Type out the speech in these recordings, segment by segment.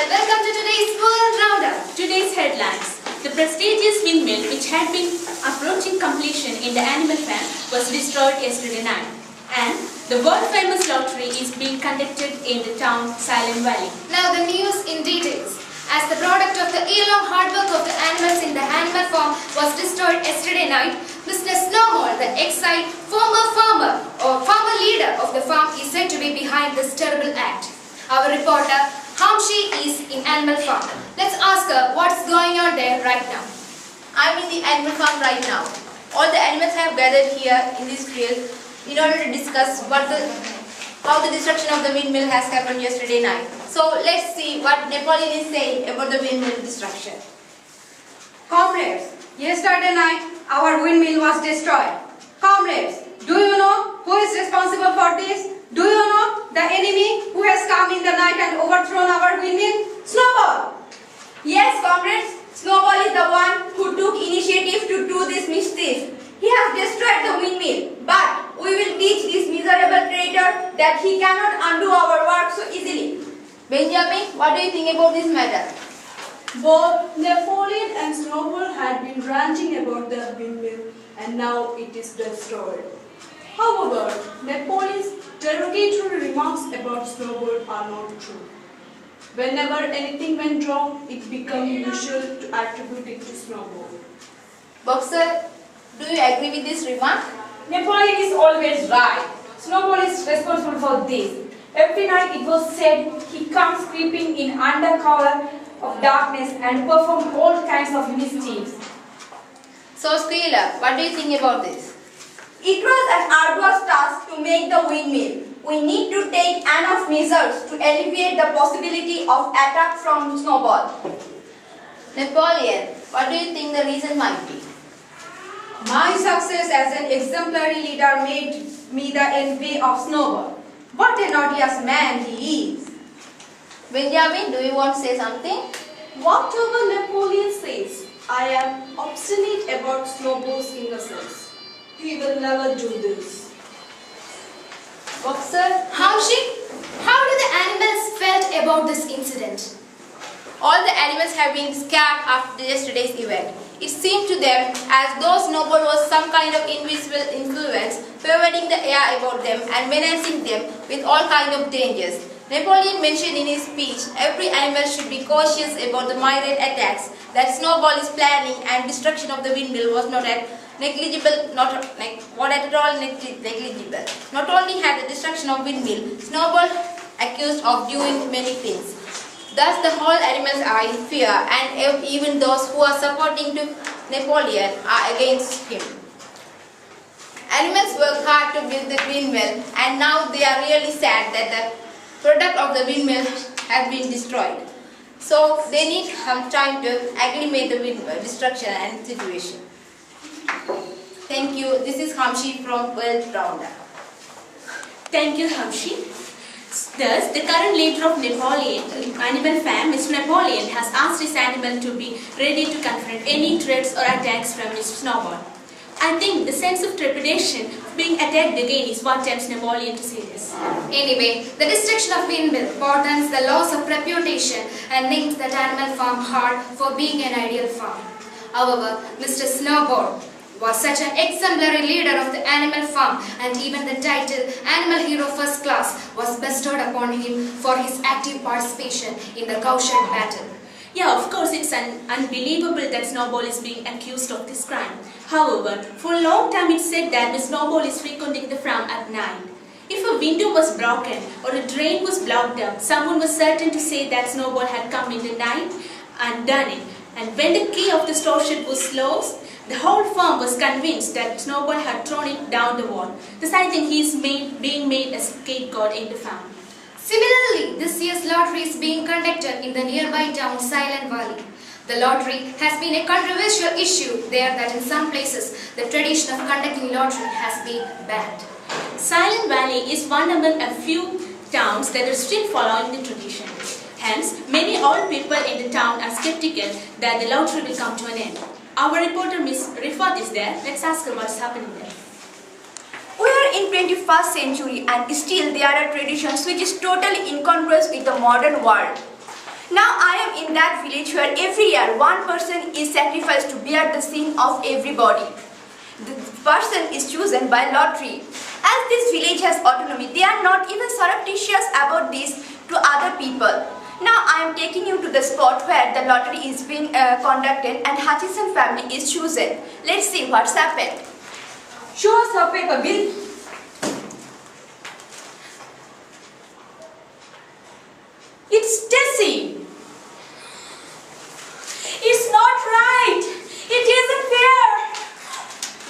and welcome to today's World Roundup. Today's headlines. The prestigious windmill, which had been approaching completion in the Animal Farm, was destroyed yesterday night. And the world-famous lottery is being conducted in the town Silent Valley. Now the news in details. As the product of the year-long hard work of the animals in the animal farm was destroyed yesterday night, Mr. Snowball, the exiled former farmer or farmer leader of the farm, is said to be behind this terrible act. Our reporter Hamshi is in Animal Farm. Let's ask her what's going on there right now. I'm in the Animal Farm right now. All the animals have gathered here in this field in order to discuss how the destruction of the windmill has happened yesterday night. So let's see what Napoleon is saying about the windmill destruction. Comrades, yesterday night our windmill was destroyed. Comrades, do you know who is responsible for this? Do you know the enemy who has come in the night and overthrown our windmill? Snowball! Yes, comrades, Snowball is the one who took initiative to do this mischief. He has destroyed the windmill, but we will teach this miserable traitor that he cannot undo our work so easily. Benjamin, what do you think about this matter? Both Napoleon and Snowball had been ranting about the windmill and now it is destroyed. However, Napoleon's derogatory remarks about Snowball are not true. Whenever anything went wrong, it became usual to attribute it to Snowball. Boxer, do you agree with this remark? Napoleon is always right. Snowball is responsible for this. Every night it was said he comes creeping in under cover of darkness and perform all kinds of mischiefs. So Squealer, what do you think about this? It was an arduous task to make the windmill. We need to take enough measures to alleviate the possibility of attack from Snowball. Napoleon, what do you think the reason might be? My success as an exemplary leader made me the envy of Snowball. What an odious man he is. Benjamin, do you want to say something? Whatever Napoleon says, I am obstinate about Snowball's innocence. He will never do this. Boxer, Hamshi, how do the animals felt about this incident? all the animals have been scared after yesterday's event. It seemed to them as though Snowball was some kind of invisible influence pervading the air about them and menacing them with all kinds of dangers. Napoleon mentioned in his speech every animal should be cautious about the myriad attacks that Snowball is planning, and destruction of the windmill was not at negligible. Not at all negligible. Not only had the destruction of windmill, Snowball accused of doing many things. Thus the whole animals are in fear, and even those who are supporting to Napoleon are against him. Animals worked hard to build the windmill, and now they are really sad that the product of the windmill has been destroyed. So they need some time to acclimate the windmill destruction and situation. Thank you. This is Hamshi from World Roundup. Thank you, Hamshi. Thus, the current leader of Napoleon, Animal Farm, Mr. Napoleon, has asked his animal to be ready to confront any threats or attacks from Mr. Snowball. I think the sense of trepidation of being attacked again is what tempts Napoleon to say this. Anyway, the destruction of windmill portends the loss of reputation and names that animal farm hard for being an ideal farm. However, Mr. Snowball was such an exemplary leader of the animal farm, and even the title Animal Hero First Class was bestowed upon him for his active participation in the cowshed battle. Yeah, of course, it's unbelievable that Snowball is being accused of this crime. However, for a long time it's said that Miss Snowball is frequenting the farm at night. If a window was broken or a drain was blocked up, someone was certain to say that Snowball had come in the night and done it. And when the key of the store shed was lost, the whole farm was convinced that Snowball had thrown it down the wall. Thus, I think he is being made a scapegoat in the farm. Similarly, this year's lottery is being conducted in the nearby town Silent Valley. The lottery has been a controversial issue there that in some places the tradition of conducting lottery has been banned. Silent Valley is one among a few towns that are still following the tradition. Hence, many old people in the town are skeptical that the lottery will come to an end. Our reporter Miss Rifat is there. Let's ask her what's happening there. We are in 21st century and still there are traditions which is totally incongruous with the modern world. Now I am in that village where every year one person is sacrificed to bear the sin of everybody. The person is chosen by lottery. As this village has autonomy, they are not even surreptitious about this to other people. Now I am taking you to the spot where the lottery is being conducted and Hutchinson family is chosen. Let's see what's happened. Show us her paper, Bill. It's Tessie. It's not right. It isn't fair.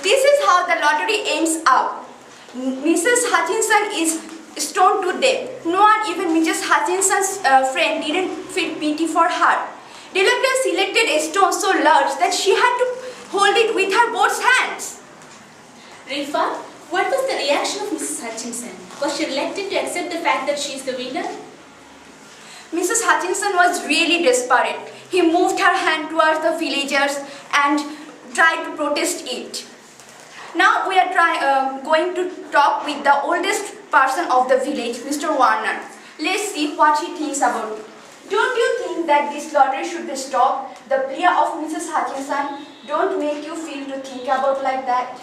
This is how the lottery ends up. Mrs. Hutchinson is stoned to death. No one, even Mrs. Hutchinson's friend, didn't feel pity for her. The doctor selected a stone so large that she had to hold it with her both hands. Rifa, what was the reaction of Mrs. Hutchinson? Was she reluctant to accept the fact that she is the winner? Mrs. Hutchinson was really desperate. He moved her hand towards the villagers and tried to protest it. Now we are going to talk with the oldest person of the village, Mr. Warner. Let's see what he thinks about it. Don't you think that this lottery should be stopped? The plea of Mrs. Hutchinson don't make you feel to think about like that?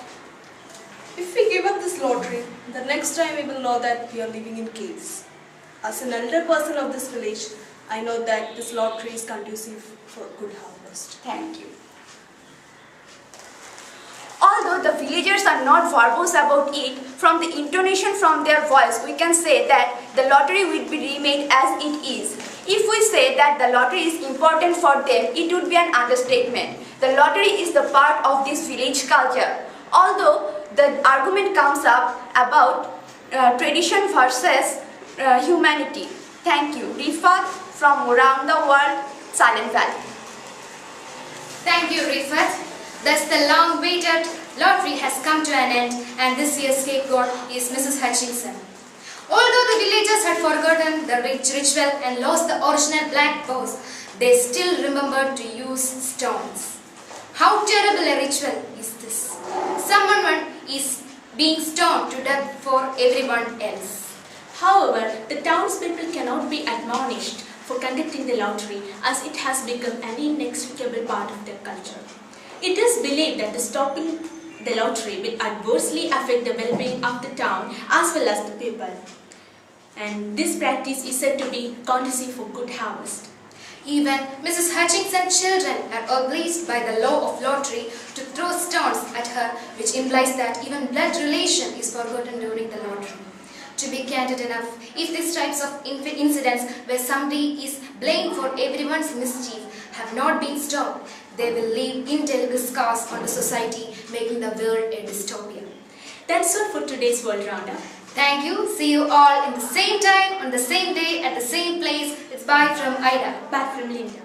If we give up this lottery, the next time we will know that we are living in caves. As an elder person of this village, I know that this lottery is conducive for good harvest. Thank you. Although the villagers are not verbose about it, from the intonation from their voice, we can say that the lottery will be remained as it is. If we say that the lottery is important for them, it would be an understatement. The lottery is the part of this village culture. Although the argument comes up about tradition versus humanity. Thank you. Rifat from around the world, Silent Valley. Thank you, Rifat. Thus the long-awaited lottery has come to an end, and this year's scapegoat is Mrs. Hutchinson. Although the villagers had forgotten the ritual and lost the original black bows, they still remembered to use stones. How terrible a ritual is this? Someone is being stoned to death for everyone else. However, the townspeople cannot be admonished for conducting the lottery, as it has become an inextricable part of their culture. It is believed that the stopping the lottery will adversely affect the well-being of the town as well as the people. And this practice is said to be conducive for good harvest. Even Mrs. Hutchinson's children are obliged by the law of lottery to throw stones at her, which implies that even blood relation is forgotten during the lottery. To be candid enough, if these types of incidents where somebody is blamed for everyone's mischief have not been stopped, they will leave indelible scars on the society, making the world a dystopia. That's all for today's World Roundup. Thank you. See you all in the same time, on the same day, at the same place. It's bye from Ida. Back from Linda.